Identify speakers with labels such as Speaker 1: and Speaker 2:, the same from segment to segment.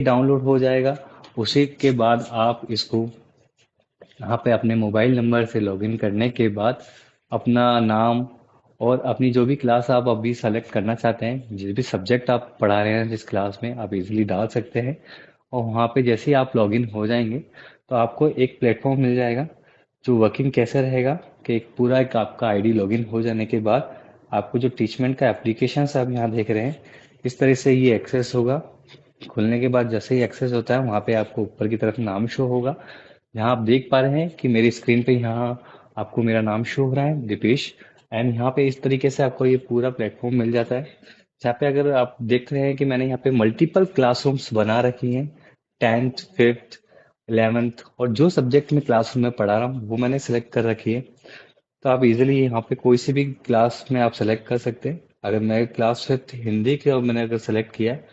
Speaker 1: Download हो जाएगा। उसी के बाद आप इसको यहाँ पे अपने मोबाइल नंबर से लॉगिन करने के बाद अपना नाम और अपनी जो भी क्लास आप अभी सेलेक्ट करना चाहते हैं, जिस भी सब्जेक्ट आप पढ़ा रहे हैं जिस क्लास में, आप इजीली डाल सकते हैं। और वहाँ पे जैसे ही आप लॉगिन हो जाएंगे तो आपको एक प्लेटफॉर्म मिल जाएगा जो वर्किंग कैसे रहेगा कि एक आपका आईडी लॉगिन हो जाने के बाद आपको जो टीचमेंट का एप्लीकेशन आप यहाँ देख रहे हैं, इस तरह से ये एक्सेस होगा। खुलने के बाद जैसे ही एक्सेस होता है वहाँ पे आपको ऊपर की तरफ नाम शो होगा। यहाँ आप देख पा रहे हैं कि मेरी स्क्रीन पे यहाँ आपको मेरा नाम शो हो रहा है, दीपेश। एंड यहाँ पे इस तरीके से आपको ये पूरा प्लेटफॉर्म मिल जाता है, जहाँ पे अगर आप देख रहे हैं कि मैंने यहाँ पे मल्टीपल क्लासरूम्स बना रखी हैं। 10th 5th 11th और जो सब्जेक्ट में क्लासरूम में पढ़ा रहा हूँ वो मैंने सेलेक्ट कर रखी है। तो आप इजीली यहाँ पे कोई सी भी क्लास में आप सेलेक्ट कर सकते हैं। अगर मैं क्लास 5th हिंदी के और मैंने अगर सेलेक्ट किया है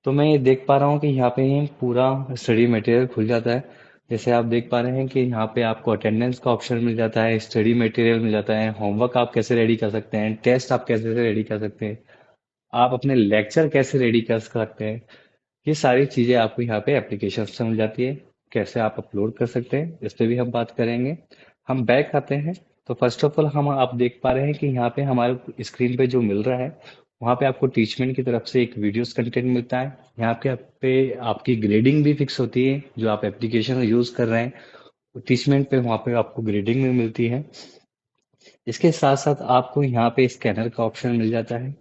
Speaker 1: तो मैं ये देख पा रहा हूँ कि यहाँ पे ही पूरा स्टडी मटेरियल खुल जाता है। जैसे आप देख पा रहे हैं कि यहाँ पे आपको अटेंडेंस का ऑप्शन मिल जाता है, स्टडी मटेरियल मिल जाता है, होमवर्क आप कैसे रेडी कर सकते हैं, टेस्ट आप कैसे रेडी कर सकते हैं, आप अपने लेक्चर कैसे रेडी कर सकते हैं। ये सारी चीजें आपको यहाँ पे एप्लीकेशन से मिल जाती है। कैसे आप अपलोड कर सकते हैं इस पे भी हम बात करेंगे। हम बैक आते हैं। तो फर्स्ट ऑफ ऑल हम आप देख पा रहे हैं कि यहाँ पे हमारे स्क्रीन पे जो मिल रहा है वहाँ पे आपको टीचमेंट की तरफ से एक वीडियोस कंटेंट मिलता है। यहाँ पे आपकी ग्रेडिंग भी फिक्स होती है, जो आप एप्लीकेशन यूज कर रहे हैं टीचमेंट पे वहाँ पे आपको ग्रेडिंग भी मिलती है। इसके साथ साथ आपको यहाँ पे स्कैनर का ऑप्शन मिल जाता है।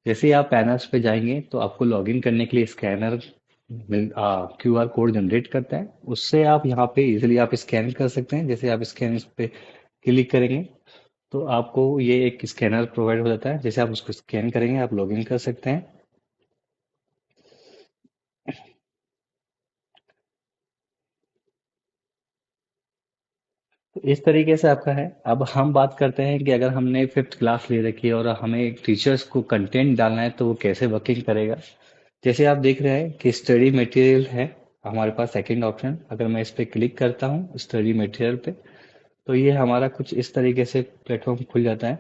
Speaker 1: जैसे ही आप पैनल्स पे जाएंगे तो आपको लॉगिन करने के लिए स्कैनर क्यूआर कोड जनरेट करता है, उससे आप यहाँ पे इजीली आप स्कैन कर सकते हैं। जैसे आप स्कैन पे क्लिक करेंगे तो आपको ये एक स्कैनर प्रोवाइड हो जाता है, जैसे आप उसको स्कैन करेंगे आप लॉगिन कर सकते हैं। तो इस तरीके से आपका है। अब हम बात करते हैं कि अगर हमने 5th क्लास ले रखी है और हमें टीचर्स को कंटेंट डालना है तो वो कैसे वर्किंग करेगा। जैसे आप देख रहे हैं कि स्टडी मटेरियल है हमारे पास सेकंड ऑप्शन। अगर मैं इस पे क्लिक करता हूँ स्टडी मटेरियल पे तो ये हमारा कुछ इस तरीके से प्लेटफॉर्म खुल जाता है,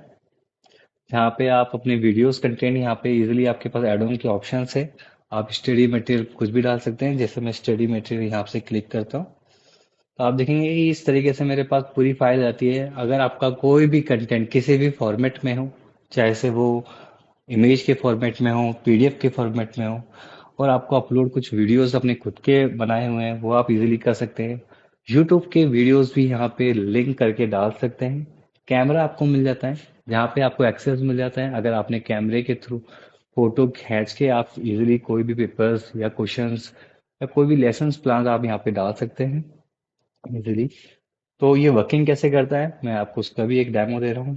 Speaker 1: जहाँ पे आप अपने वीडियोस कंटेंट यहाँ पे इजीली आपके पास एड ऑन के ऑप्शन है। आप स्टडी मटेरियल कुछ भी डाल सकते हैं। जैसे मैं स्टडी मटेरियल यहाँ से क्लिक करता हूँ तो आप देखेंगे कि इस तरीके से मेरे पास पूरी फाइल आती है। अगर आपका कोई भी कंटेंट किसी भी फॉर्मेट में हो, चाहे से वो इमेज के फॉर्मेट में हो, पीडीएफ के फॉर्मेट में हो, और आपको अपलोड कुछ वीडियोस अपने खुद के बनाए हुए हैं वो आप इजीली कर सकते हैं। यूट्यूब के वीडियोस भी यहाँ पे लिंक करके डाल सकते हैं। कैमरा आपको मिल जाता है, जहाँ पे आपको एक्सेस मिल जाता है। अगर आपने कैमरे के थ्रू फोटो खींच के आप इजीली कोई भी पेपर्स या क्वेश्चंस या कोई भी लेसन्स प्लान आप यहाँ पे डाल सकते हैं इजीली। तो ये वर्किंग कैसे करता है मैं आपको उसका भी एक डेमो दे रहा हूँ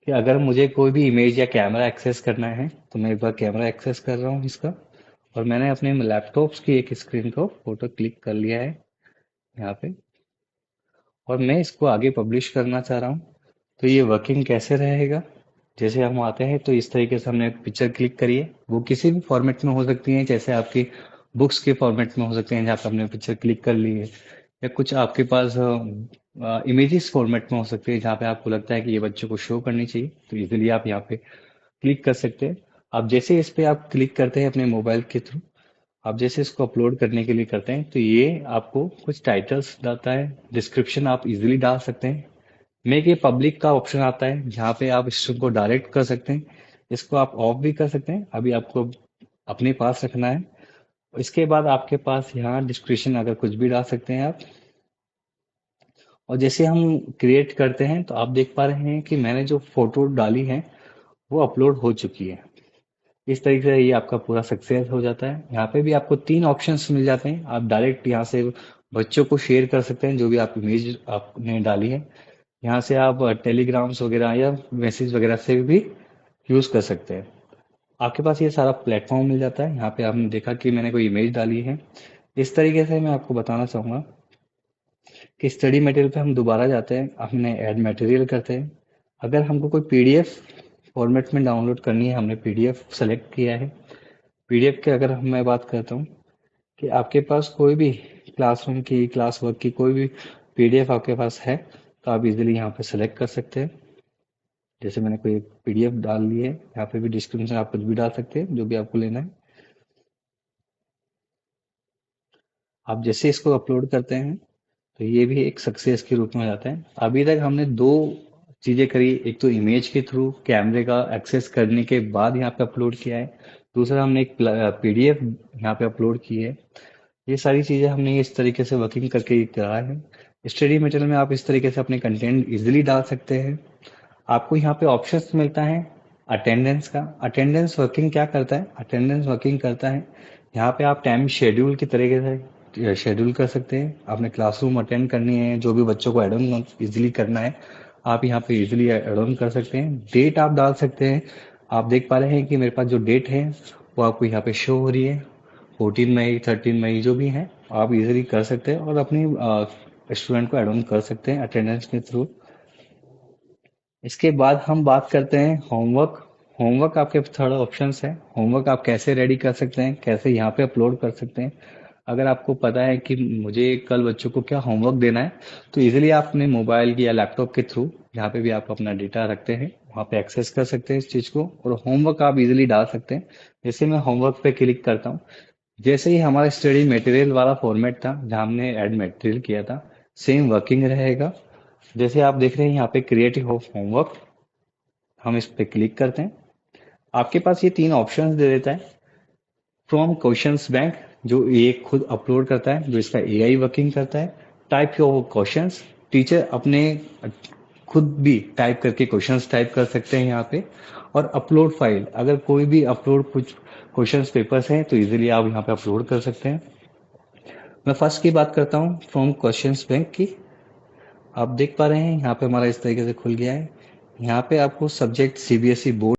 Speaker 1: कि अगर मुझे कोई भी इमेज या कैमरा एक्सेस करना है तो मैं एक बार कैमरा एक्सेस कर रहा हूँ इसका, और मैंने अपने लैपटॉप की एक स्क्रीन को फोटो क्लिक कर लिया है यहाँ पे, और मैं इसको आगे पब्लिश करना चाह रहा हूँ। तो ये वर्किंग कैसे रहेगा, जैसे हम आते हैं तो इस तरीके से हमने पिक्चर क्लिक करी है, वो किसी भी फॉर्मेट में हो सकती है। जैसे आपकी बुक्स के फॉर्मेट में हो सकते हैं जहाँ पे आपने पिक्चर क्लिक कर ली है, या कुछ आपके पास इमेजेस फॉर्मेट में हो सकते हैं जहाँ पे आपको लगता है कि ये बच्चों को शो करनी चाहिए, तो इजीली आप यहाँ पे क्लिक कर सकते हैं। आप जैसे इस पे आप क्लिक करते हैं अपने मोबाइल के थ्रू, आप जैसे इसको अपलोड करने के लिए करते हैं तो ये आपको कुछ टाइटल्स डालता है, डिस्क्रिप्शन आप इजीली डाल सकते हैं। मेक ये पब्लिक का ऑप्शन आता है जहाँ पे आप स्ट्रिंग को डायरेक्ट कर सकते हैं। इसको आप ऑफ भी कर सकते हैं, अभी आपको अपने पास रखना है। इसके बाद आपके पास यहाँ डिस्क्रिप्शन अगर कुछ भी डाल सकते हैं आप। और जैसे हम क्रिएट करते हैं तो आप देख पा रहे हैं कि मैंने जो फोटो डाली है वो अपलोड हो चुकी है। इस तरीके से ये आपका पूरा सक्सेस हो जाता है। यहाँ पे भी आपको 3 ऑप्शंस मिल जाते हैं, आप डायरेक्ट यहाँ से बच्चों को शेयर कर सकते हैं जो भी आप इमेज आपने डाली है। यहाँ से आप टेलीग्राम्स वगैरह या मैसेज वगैरह से भी यूज कर सकते हैं। आपके पास ये सारा प्लेटफॉर्म मिल जाता है। यहाँ पे आपने देखा कि मैंने कोई इमेज डाली है। इस तरीके से मैं आपको बताना चाहूंगा कि स्टडी मटेरियल पे हम दोबारा जाते हैं, हमने ऐड मटेरियल करते हैं। अगर हमको कोई पीडीएफ फॉर्मेट में डाउनलोड करनी है, हमने पीडीएफ सेलेक्ट किया है। पीडीएफ की अगर मैं बात करता हूँ कि आपके पास कोई भी क्लासरूम की क्लास वर्क की कोई भी पीडीएफ आपके पास है तो आप इजीली यहाँ पे सेलेक्ट कर सकते हैं। जैसे मैंने कोई पीडीएफ डाल ली है, यहाँ पे भी डिस्क्रिप्शन आप कुछ भी डाल सकते हैं जो भी आपको लेना है। आप जैसे इसको अपलोड करते हैं तो ये भी एक सक्सेस के रूप में जाता है। अभी तक हमने दो चीजें करी, एक तो इमेज के थ्रू कैमरे का एक्सेस करने के बाद यहाँ पे अपलोड किया है, दूसरा हमने एक पीडीएफ यहाँ पे अपलोड की है। ये सारी चीजें हमने इस तरीके से वर्किंग करके करा है। स्टडी मटेरियल में आप इस तरीके से अपने कंटेंट इजिली डाल सकते हैं। आपको यहाँ पे ऑप्शंस मिलता है अटेंडेंस का। अटेंडेंस वर्किंग क्या करता है? अटेंडेंस वर्किंग करता है, यहाँ पे आप टाइम शेड्यूल की तरीके से शेड्यूल कर सकते हैं। आपने क्लासरूम अटेंड करनी है, जो भी बच्चों को एड ऑन इजिली करना है, आप यहाँ पे इजिली एड ऑन कर सकते हैं। डेट आप डाल सकते हैं। आप देख पा रहे हैं कि मेरे पास जो डेट है वो आपको यहाँ पे शो हो रही है, 14 मई, 13 मई जो भी है आप इजिली कर सकते हैं और अपनी स्टूडेंट को एड ऑन कर सकते हैं अटेंडेंस के थ्रू। इसके बाद हम बात करते हैं होमवर्क। होमवर्क आपके थर्ड ऑप्शंस है। होमवर्क आप कैसे रेडी कर सकते हैं, कैसे यहाँ पे अपलोड कर सकते हैं। अगर आपको पता है कि मुझे कल बच्चों को क्या होमवर्क देना है, तो इजीली आप अपने मोबाइल या लैपटॉप के थ्रू, जहाँ पे भी आप अपना डेटा रखते हैं, वहाँ पे एक्सेस कर सकते हैं इस चीज़ को और होमवर्क आप इजीली डाल सकते हैं। जैसे मैं होमवर्क पे क्लिक करता हूँ, जैसे ही हमारा स्टडी मटेरियल वाला फॉर्मेट था जहाँ हमने ऐड मटेरियल किया था, सेम वर्किंग रहेगा। जैसे आप देख रहे हैं यहाँ पे क्रिएटिव होमवर्क, हम इस पे क्लिक करते हैं। आपके पास ये तीन ऑप्शंस दे देता है। फ्रॉम क्वेश्चंस बैंक, जो ये खुद अपलोड करता है, जो इसका एआई वर्किंग करता है। टाइप योर क्वेश्चंस, टीचर अपने खुद भी टाइप करके क्वेश्चंस टाइप कर सकते हैं यहाँ पे। और अपलोड फाइल, अगर कोई भी अपलोड कुछ क्वेश्चंस पेपर्स हैं तो इजीली आप यहाँ पे अपलोड कर सकते हैं। मैं फर्स्ट की बात करता हूँ, फ्रॉम क्वेश्चंस बैंक की। आप देख पा रहे हैं यहाँ पे हमारा इस तरीके से खुल गया है। यहाँ पे आपको सब्जेक्ट सीबीएसई बोर्ड